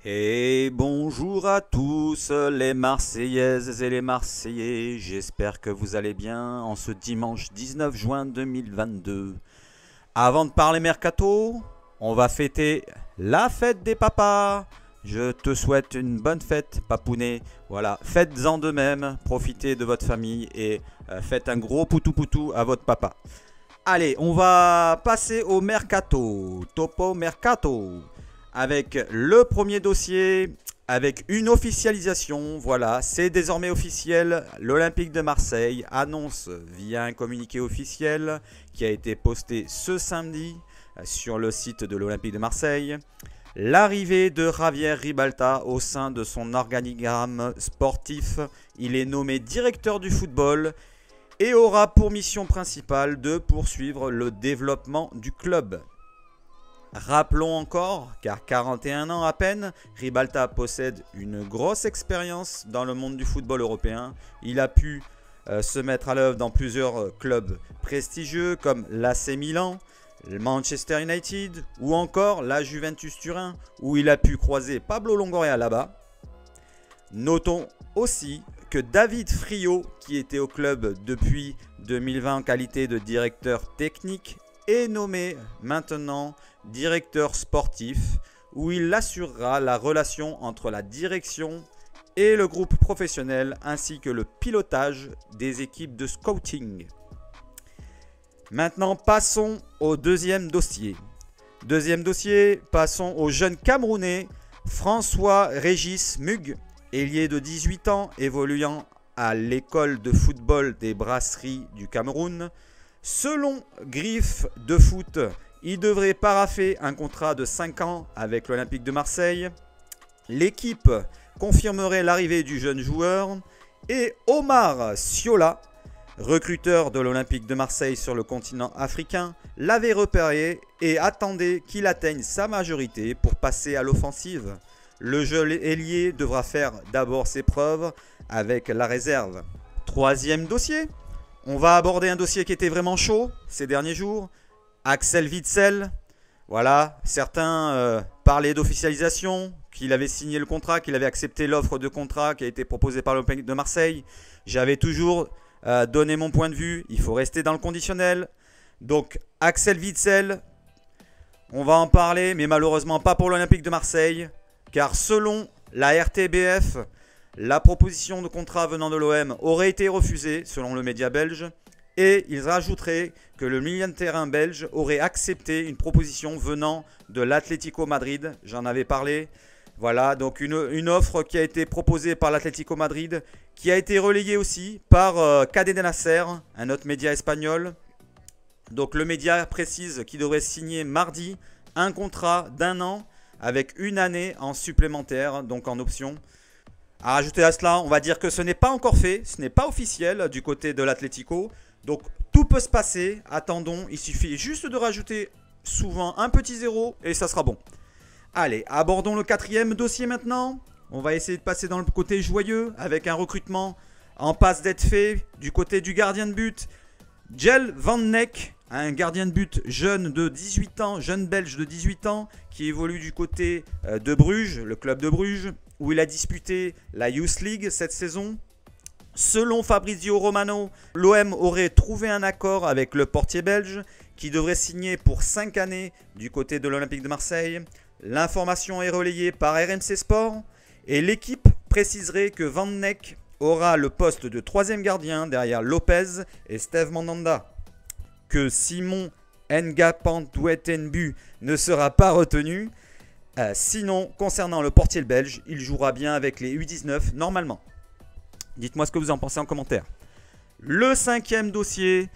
Et bonjour à tous les Marseillaises et les Marseillais, j'espère que vous allez bien en ce dimanche 19 juin 2022. Avant de parler mercato, on va fêter la fête des papas. Je te souhaite une bonne fête, papounet. Voilà, faites-en de même, profitez de votre famille et faites un gros poutou poutou à votre papa. Allez, on va passer au mercato, topo mercato. Avec le premier dossier, avec une officialisation, voilà, c'est désormais officiel. L'Olympique de Marseille annonce via un communiqué officiel qui a été posté ce samedi sur le site de l'Olympique de Marseille, l'arrivée de Javier Ribalta au sein de son organigramme sportif. Il est nommé directeur du football et aura pour mission principale de poursuivre le développement du club. Rappelons encore, car 41 ans à peine, Ribalta possède une grosse expérience dans le monde du football européen. Il a pu se mettre à l'œuvre dans plusieurs clubs prestigieux comme l'AC Milan, le Manchester United ou encore la Juventus Turin, où il a pu croiser Pablo Longoria là-bas. Notons aussi que David Friot, qui était au club depuis 2020 en qualité de directeur technique, est nommé maintenant directeur sportif, où il assurera la relation entre la direction et le groupe professionnel ainsi que le pilotage des équipes de scouting. Maintenant, passons au deuxième dossier. Passons au jeune Camerounais François-Régis Mug, ailier de 18 ans évoluant à l'école de football des Brasseries du Cameroun. Selon Griffe de Foot, il devrait paraffer un contrat de 5 ans avec l'Olympique de Marseille. L'équipe confirmerait l'arrivée du jeune joueur et Omar Siola, recruteur de l'Olympique de Marseille sur le continent africain, l'avait repéré et attendait qu'il atteigne sa majorité pour passer à l'offensive. Le jeune ailier devra faire d'abord ses preuves avec la réserve. Troisième dossier. On va aborder un dossier qui était vraiment chaud ces derniers jours. Axel Witsel. Voilà, certains parlaient d'officialisation, qu'il avait signé le contrat, qu'il avait accepté l'offre de contrat qui a été proposée par l'Olympique de Marseille. J'avais toujours donné mon point de vue. Il faut rester dans le conditionnel. Donc Axel Witsel, on va en parler, mais malheureusement pas pour l'Olympique de Marseille. Car selon la RTBF, la proposition de contrat venant de l'OM aurait été refusée, selon le média belge. Et ils rajouteraient que le milieu de terrain belge aurait accepté une proposition venant de l'Atlético Madrid. J'en avais parlé. Voilà, donc une offre qui a été proposée par l'Atlético Madrid, qui a été relayée aussi par Cadena Nasser, un autre média espagnol. Donc le média précise qu'il devrait signer mardi un contrat d'1 an avec une année en supplémentaire, donc en option. À rajouter à cela, on va dire que ce n'est pas encore fait, ce n'est pas officiel du côté de l'Atlético. Donc tout peut se passer, attendons, il suffit juste de rajouter souvent un petit zéro et ça sera bon. Allez, abordons le quatrième dossier maintenant. On va essayer de passer dans le côté joyeux avec un recrutement en passe d'être fait du côté du gardien de but. Jelle Van Neck, un gardien de but jeune de 18 ans, jeune belge de 18 ans, qui évolue du côté de Bruges, le club de Bruges, où il a disputé la Youth League cette saison. Selon Fabrizio Romano, l'OM aurait trouvé un accord avec le portier belge qui devrait signer pour 5 années du côté de l'Olympique de Marseille. L'information est relayée par RMC Sport et l'équipe préciserait que Van Neck aura le poste de 3e gardien derrière Lopez et Steve Mandanda. Que Simon Ngapantuetenbu ne sera pas retenu. Sinon, concernant le portier belge, il jouera bien avec les U19 normalement. Dites-moi ce que vous en pensez en commentaire. Le 5e dossier,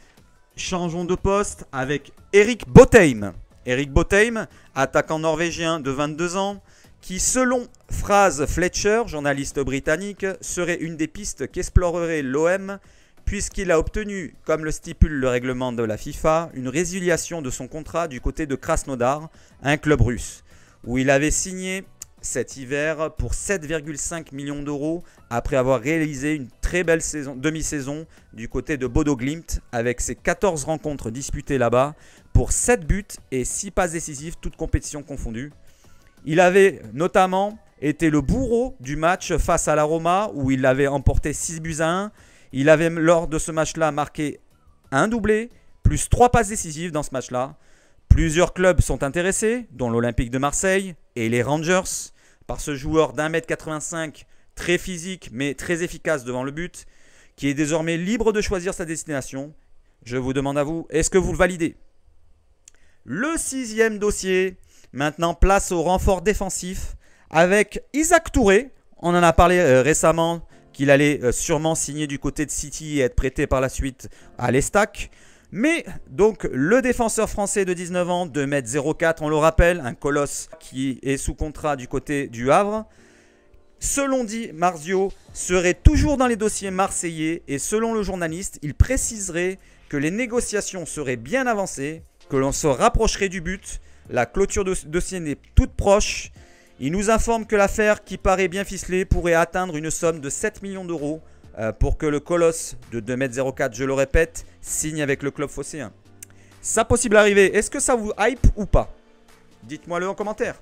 changeons de poste avec Eric Botheim. Eric Botheim, attaquant norvégien de 22 ans, qui selon Phrase Fletcher, journaliste britannique, serait une des pistes qu'explorerait l'OM, puisqu'il a obtenu, comme le stipule le règlement de la FIFA, une résiliation de son contrat du côté de Krasnodar, un club russe, où il avait signé cet hiver pour 7,5 millions d'euros après avoir réalisé une très belle demi-saison du côté de Bodo Glimt avec ses 14 rencontres disputées là-bas pour 7 buts et 6 passes décisives, toutes compétitions confondues. Il avait notamment était le bourreau du match face à la Roma où il avait emporté 6-1. Il avait lors de ce match-là marqué un doublé, plus 3 passes décisives dans ce match-là. Plusieurs clubs sont intéressés, dont l'Olympique de Marseille et les Rangers, par ce joueur d'1m85, très physique mais très efficace devant le but, qui est désormais libre de choisir sa destination. Je vous demande à vous, est-ce que vous le validez? Le 6e dossier, maintenant place au renfort défensif avec Isaac Touré. On en a parlé récemment qu'il allait sûrement signer du côté de City et être prêté par la suite à l'Estac. Mais donc le défenseur français de 19 ans, 2,04 m, on le rappelle, un colosse qui est sous contrat du côté du Havre, selon Di Marzio, serait toujours dans les dossiers marseillais et selon le journaliste, il préciserait que les négociations seraient bien avancées, que l'on se rapprocherait du but, la clôture de dossier n'est toute proche. Il nous informe que l'affaire, qui paraît bien ficelée, pourrait atteindre une somme de 7 millions d'euros pour que le colosse de 2,04 m, je le répète, signe avec le club phocéen. Ça possible arriver, est-ce que ça vous hype ou pas? Dites-moi-le en commentaire.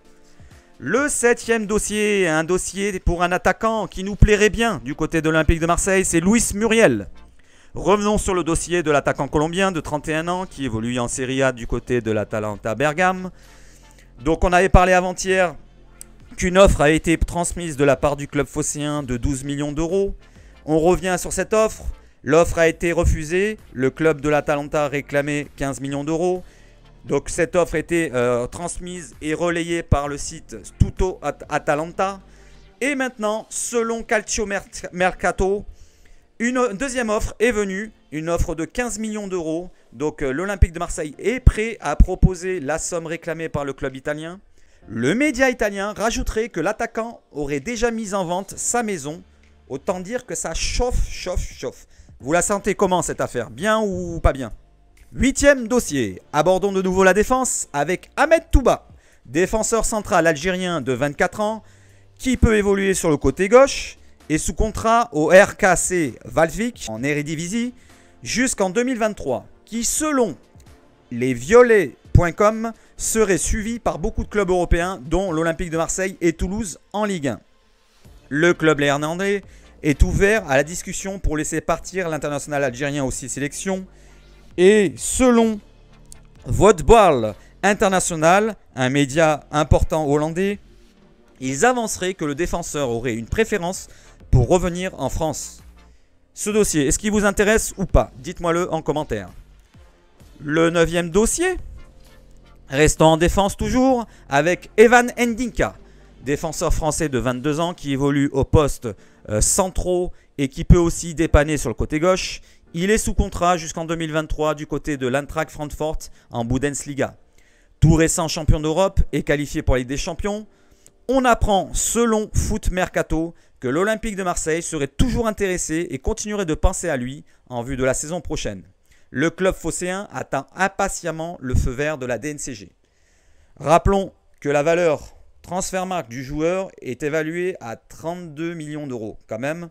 Le 7e dossier, un dossier pour un attaquant qui nous plairait bien du côté de l'Olympique de Marseille, c'est Luis Muriel. Revenons sur le dossier de l'attaquant colombien de 31 ans qui évolue en Serie A du côté de l'Atalanta Bergame. Donc on avait parlé avant-hier qu'une offre a été transmise de la part du club phocéen de 12 millions d'euros. On revient sur cette offre. L'offre a été refusée. Le club de l'Atalanta réclamait 15 millions d'euros. Donc cette offre a été transmise et relayée par le site Tutto Atalanta. Et maintenant, selon Calcio Mercato, une deuxième offre est venue, une offre de 15 millions d'euros. Donc l'Olympique de Marseille est prêt à proposer la somme réclamée par le club italien. Le média italien rajouterait que l'attaquant aurait déjà mis en vente sa maison. Autant dire que ça chauffe. Vous la sentez comment cette affaire? Bien ou pas bien? 8e dossier. Abordons de nouveau la défense avec Ahmed Touba, défenseur central algérien de 24 ans qui peut évoluer sur le côté gauche et sous contrat au RKC Waalwijk en Eredivisie jusqu'en 2023, qui selon lesviolets.com serait suivi par beaucoup de clubs européens dont l'Olympique de Marseille et Toulouse en Ligue 1. Le club néerlandais est ouvert à la discussion pour laisser partir l'international algérien aux 6 sélections. Et selon Voetbal International, un média important hollandais, ils avanceraient que le défenseur aurait une préférence pour revenir en France. Ce dossier, est-ce qu'il vous intéresse ou pas? Dites-moi-le en commentaire. Le 9e dossier, restons en défense toujours, avec Evan Ndinka, défenseur français de 22 ans qui évolue au poste centraux et qui peut aussi dépanner sur le côté gauche. Il est sous contrat jusqu'en 2023 du côté de l'Eintracht Francfort en Bundesliga. Tout récent champion d'Europe et qualifié pour la Ligue des Champions. On apprend, selon Foot Mercato, que l'Olympique de Marseille serait toujours intéressé et continuerait de penser à lui en vue de la saison prochaine. Le club phocéen attend impatiemment le feu vert de la DNCG. Rappelons que la valeur Transfermarkt du joueur est évaluée à 32 millions d'euros quand même.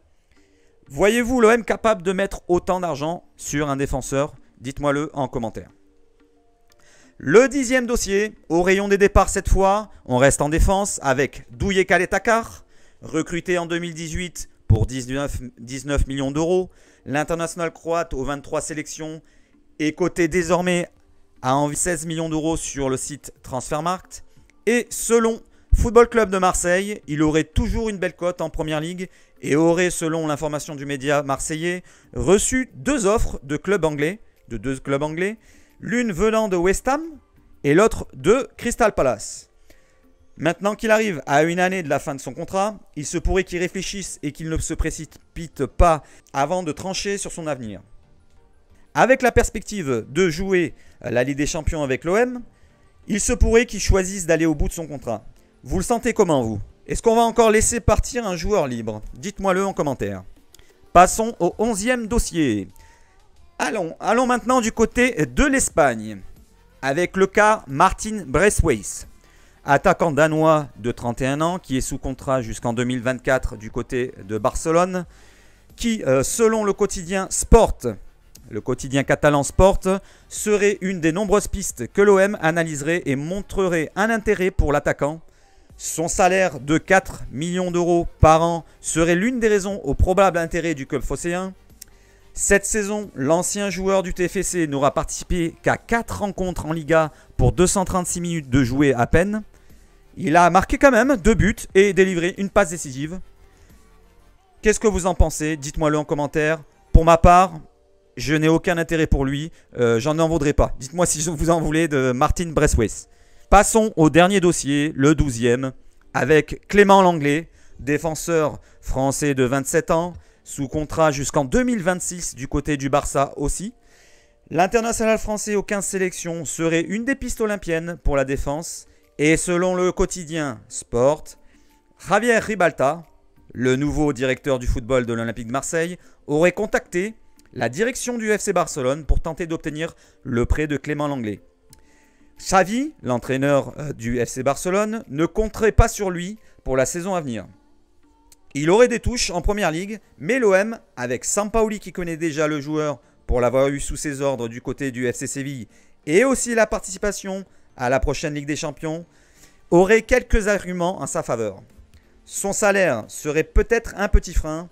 Voyez-vous l'OM capable de mettre autant d'argent sur un défenseur? Dites-moi-le en commentaire. Le 10e dossier, au rayon des départs cette fois, on reste en défense avec Douye Kaletakar, recruté en 2018 pour 19 millions d'euros. L'international croate aux 23 sélections est coté désormais à environ 16 millions d'euros sur le site Transfermarkt. Et selon Football Club de Marseille, il aurait toujours une belle cote en Première Ligue et aurait, selon l'information du média marseillais, reçu 2 offres de clubs anglais, l'une venant de West Ham et l'autre de Crystal Palace. Maintenant qu'il arrive à une année de la fin de son contrat, il se pourrait qu'il réfléchisse et qu'il ne se précipite pas avant de trancher sur son avenir. Avec la perspective de jouer la Ligue des Champions avec l'OM, il se pourrait qu'il choisisse d'aller au bout de son contrat. Vous le sentez comment, vous? Est-ce qu'on va encore laisser partir un joueur libre? Dites-moi-le en commentaire. Passons au 11e dossier. Allons maintenant du côté de l'Espagne, avec le cas Martin Braithwaite, attaquant danois de 31 ans qui est sous contrat jusqu'en 2024 du côté de Barcelone, qui, selon le quotidien Sport, le quotidien catalan Sport, serait une des nombreuses pistes que l'OM analyserait et montrerait un intérêt pour l'attaquant. Son salaire de 4 millions d'euros par an serait l'une des raisons au probable intérêt du club phocéen. Cette saison, l'ancien joueur du TFC n'aura participé qu'à 4 rencontres en Liga pour 236 minutes de jouer à peine. Il a marqué quand même 2 buts et délivré une passe décisive. Qu'est-ce que vous en pensez? Dites-moi-le en commentaire. Pour ma part, je n'ai aucun intérêt pour lui. J'en en voudrais pas. Dites-moi si vous en voulez de Martin Braithwaite. Passons au dernier dossier, le 12e, avec Clément Lenglet, défenseur français de 27 ans, sous contrat jusqu'en 2026 du côté du Barça aussi. L'international français aux 15 sélections serait une des pistes olympiennes pour la défense. Et selon le quotidien Sport, Javier Ribalta, le nouveau directeur du football de l'Olympique de Marseille, aurait contacté la direction du FC Barcelone pour tenter d'obtenir le prêt de Clément Lenglet. Xavi, l'entraîneur du FC Barcelone, ne compterait pas sur lui pour la saison à venir. Il aurait des touches en première ligue, mais l'OM, avec Sampaoli qui connaît déjà le joueur pour l'avoir eu sous ses ordres du côté du FC Séville, et aussi la participation à la prochaine Ligue des Champions, aurait quelques arguments en sa faveur. Son salaire serait peut-être un petit frein,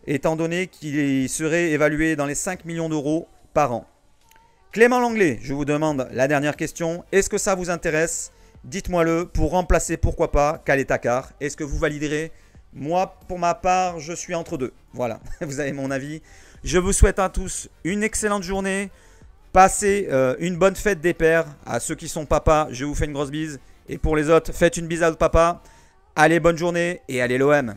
étant donné qu'il serait évalué dans les 5 millions d'euros par an. Clément Lenglet, je vous demande la dernière question. Est-ce que ça vous intéresse? Dites-moi-le pour remplacer, pourquoi pas, Khaled Takar. Est-ce que vous validerez? Moi, pour ma part, je suis entre deux. Voilà, vous avez mon avis. Je vous souhaite à tous une excellente journée. Passez une bonne fête des pères. À ceux qui sont papas, je vous fais une grosse bise. Et pour les autres, faites une bise à votre papa. Allez, bonne journée et allez l'OM.